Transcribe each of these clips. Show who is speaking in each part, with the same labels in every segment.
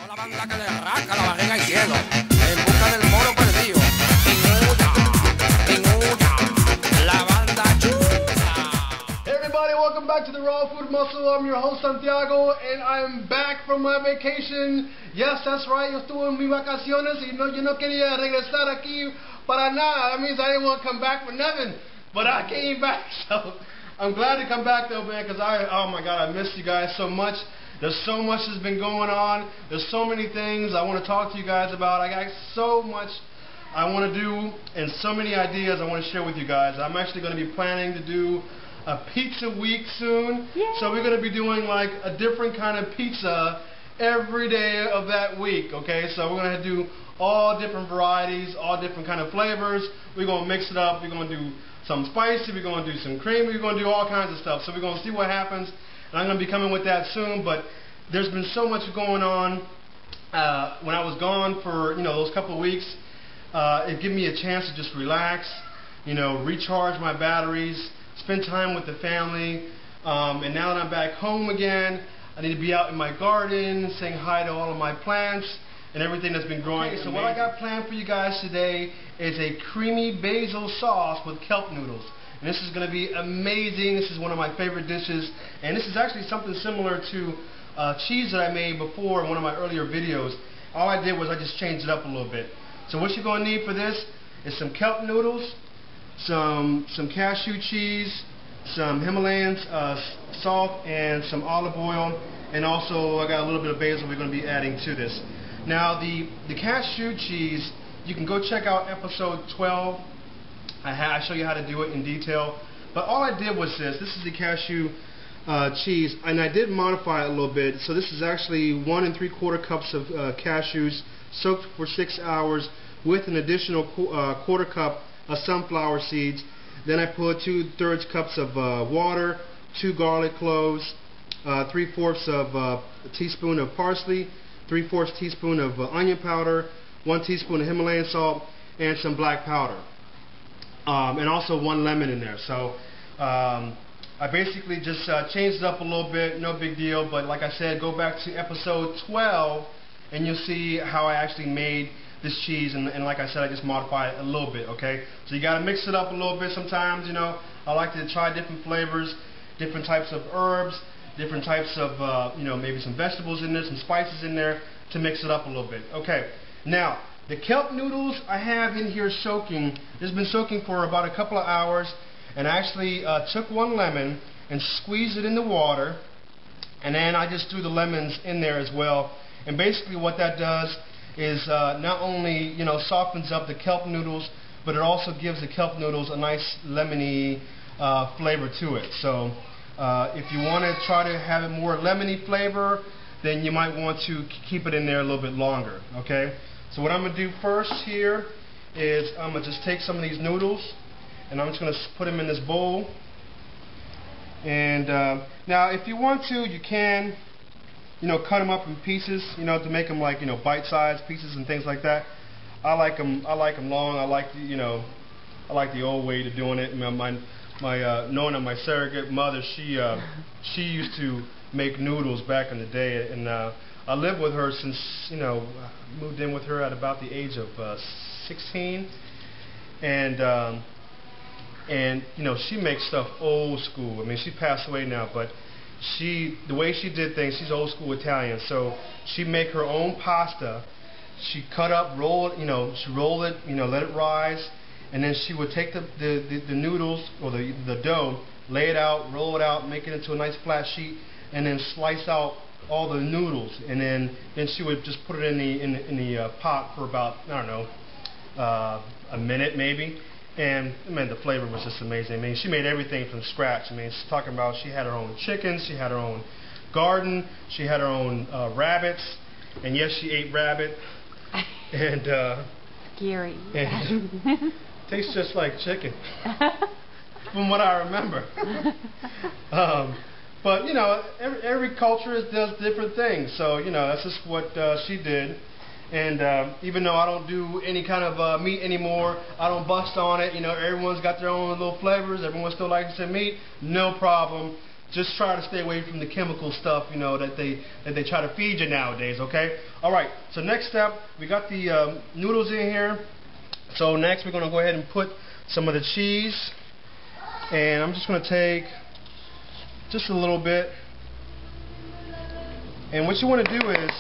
Speaker 1: La banda que le arranca la barriga al cielo, en busca del moro perdido. La banda chula.
Speaker 2: Hey everybody, welcome back to the Raw Food Muscle. I'm your host Santiago, and I'm back from my vacation. Yes, that's right, yo estuve en mis vacaciones y yo no quería regresar aquí para nada. That means I didn't want to come back for nothing, but I came back, so I'm glad to come back though, man, because oh my God, I missed you guys so much. There's so much that's been going on. There's so many things I want to talk to you guys about. I got so much I want to do and so many ideas I want to share with you guys. I'm actually going to be planning to do a pizza week soon. Yay. So we're going to be doing like a different kind of pizza every day of that week, okay? So we're going to do all different varieties, all different kind of flavors. We're going to mix it up. We're going to do some spicy. We're going to do some creamy. We're going to do all kinds of stuff. So we're going to see what happens. And I'm going to be coming with that soon, but there's been so much going on. When I was gone for those couple of weeks, it gave me a chance to just relax, recharge my batteries, spend time with the family. And now that I'm back home again, I need to be out in my garden, saying hi to all of my plants and everything that's been growing. Okay, so what I got planned for you guys today is a creamy basil sauce with kelp noodles. And this is going to be amazing. This is one of my favorite dishes. And this is actually something similar to cheese that I made before in one of my earlier videos. All I did was I just changed it up a little bit. So what you're going to need for this is some kelp noodles, some cashew cheese, some Himalayan salt, and some olive oil. And also I got a little bit of basil we're going to be adding to this. Now the cashew cheese, you can go check out episode 12. I show you how to do it in detail, but all I did was this is the cashew cheese, and I did modify it a little bit. So this is actually 1 3/4 cups of cashews soaked for 6 hours with an additional 1/4 cup of sunflower seeds. Then I put 2/3 cups of water, 2 garlic cloves, 3/4 of a teaspoon of parsley, 3/4 teaspoon of onion powder, 1 teaspoon of Himalayan salt, and some black powder. And also 1 lemon in there. So I basically just changed it up a little bit, no big deal, but like I said, go back to episode 12 and you'll see how I actually made this cheese, and like I said, I just modified it a little bit, okay? So you got to mix it up a little bit sometimes, I like to try different flavors, different types of herbs, different types of, maybe some vegetables in there, some spices in there to mix it up a little bit. Okay, now, the kelp noodles I have in here soaking, it's been soaking for about a couple of hours, and I actually took 1 lemon and squeezed it in the water, and then I just threw the lemons in there as well. And basically what that does is not only softens up the kelp noodles, but it also gives the kelp noodles a nice lemony flavor to it. So if you want to try to have it more lemony flavor, then you might want to keep it in there a little bit longer, okay? So what I'm going to do first here is I'm going to just take some of these noodles and I'm just going to put them in this bowl. And now if you want to, you can cut them up in pieces, to make them like bite-sized pieces and things like that. I like them long. I like the old way to doing it. Knowing that my surrogate mother, she used to make noodles back in the day, and I lived with her since, moved in with her at about the age of 16, and she makes stuff old school. I mean, she passed away now, but the way she did things, she's old school Italian, so she make her own pasta. She cut up, roll it, she roll it, let it rise, and then she would take the noodles or the dough, lay it out, roll it out, make it into a nice flat sheet, and then slice out all the noodles, and then she would just put it in the pot for about, I don't know, a minute maybe. And man, the flavor was just amazing. I mean, she made everything from scratch. I mean, she's talking about she had her own chickens, she had her own garden, she had her own rabbits, and yes, she ate rabbit. And
Speaker 3: scary.
Speaker 2: And tastes just like chicken, from what I remember. But every culture does different things. So that's just what she did. And even though I don't do any kind of meat anymore, I don't bust on it. Everyone's got their own little flavors. Everyone still likes their meat. No problem. just try to stay away from the chemical stuff, you know, that they try to feed you nowadays, okay? All right, so next step, we got the noodles in here. So next we're going to go ahead and put some of the cheese. And I'm just going to take just a little bit. And what you want to do is,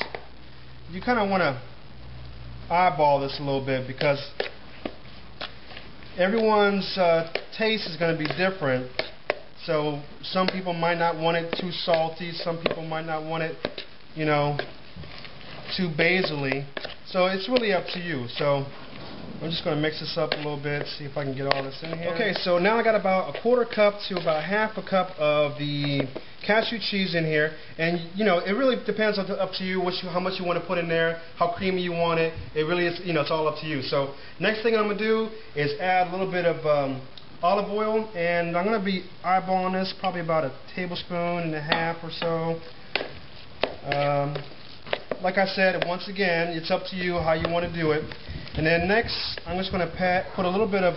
Speaker 2: you kind of want to eyeball this a little bit, because everyone's taste is going to be different. So some people might not want it too salty, some people might not want it, you know, too basil-y. So it's really up to you. So I'm just going to mix this up a little bit, see if I can get all this in here. Okay, so now I got about a quarter cup to about half a cup of the cashew cheese in here. And, you know, it really depends up to you, how much you want to put in there, how creamy you want it. It really is, you know, it's all up to you. So next thing I'm going to do is add a little bit of olive oil. And I'm going to be eyeballing this, probably about a tablespoon and a half or so. Like I said, once again, it's up to you how you want to do it. And then next, I'm just going to put a little bit of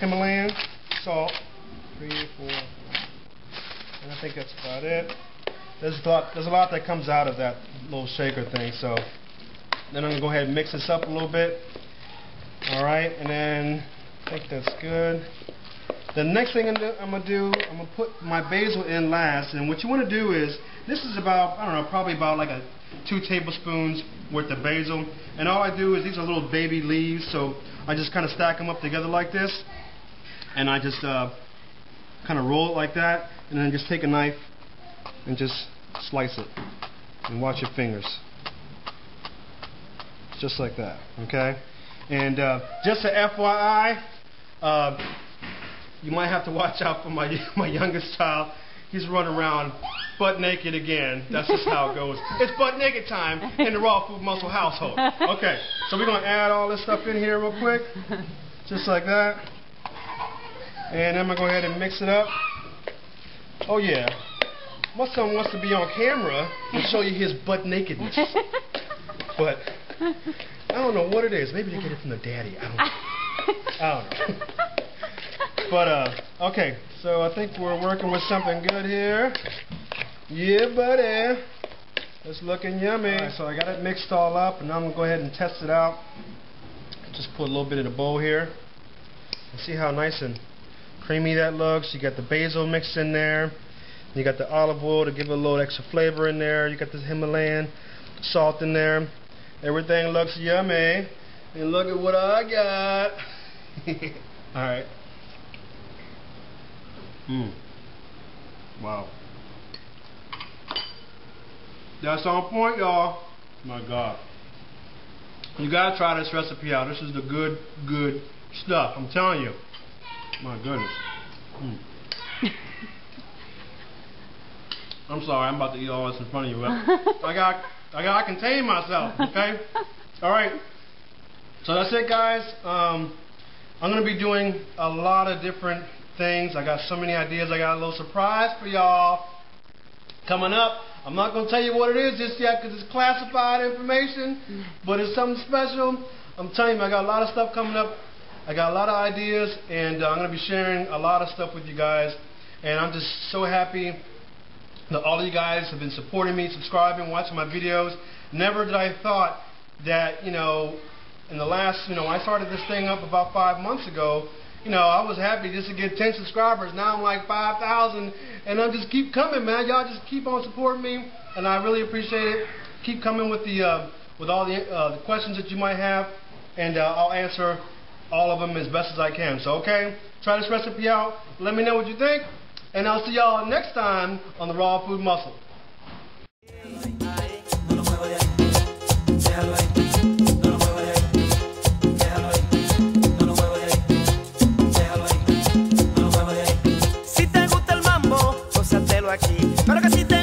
Speaker 2: Himalayan salt. 3, 4, 5. And I think that's about it. There's a lot that comes out of that little shaker thing. So then I'm going to go ahead and mix this up a little bit. Alright, and then I think that's good. The next thing I'm going to do, I'm going to put my basil in last. And what you want to do is, this is about, I don't know, probably about like 2 tablespoons worth of basil. And all I do is, these are little baby leaves, so I just kind of stack them up together like this. And I just kind of roll it like that. And then just take a knife and just slice it. And watch your fingers. Just like that, okay? And just a FYI, you might have to watch out for my youngest child. He's running around butt naked again. That's just how it goes. It's butt naked time in the Raw Food Muscle household. Okay, so we're going to add all this stuff in here real quick. Just like that. And then I'm going to go ahead and mix it up. Oh yeah. My son wants to be on camera and show you his butt nakedness. But I don't know what it is. Maybe they get it from the daddy. I don't know. But, okay, so I think we're working with something good here. Yeah, buddy. It's looking yummy. All right, so I got it mixed all up, and now I'm going to go ahead and test it out. Just put a little bit in the bowl here. And see how nice and creamy that looks. You got the basil mixed in there. You got the olive oil to give it a little extra flavor in there. You got the Himalayan salt in there. Everything looks yummy. And look at what I got. All right. Wow. That's on point, y'all. My God. You gotta try this recipe out. This is the good stuff. I'm telling you. My goodness. I'm sorry, I'm about to eat all this in front of you. I gotta contain myself, okay? Alright. So that's it, guys. I'm gonna be doing a lot of different things. I got so many ideas. I got a little surprise for y'all coming up. I'm not going to tell you what it is just yet because it's classified information, but it's something special. I'm telling you, I got a lot of stuff coming up. I got a lot of ideas, and I'm going to be sharing a lot of stuff with you guys. And I'm just so happy that all of you guys have been supporting me, subscribing, watching my videos. Never did I thought that, you know, in the last, when I started this thing up about 5 months ago, I was happy just to get 10 subscribers. Now I'm like 5,000, and I just keep coming, man. Y'all just keep on supporting me, and I really appreciate it. Keep coming with all the questions that you might have, and I'll answer all of them as best as I can. So, okay, try this recipe out. Let me know what you think, and I'll see y'all next time on the Raw Food Muscle.
Speaker 3: Aquí, pero que si te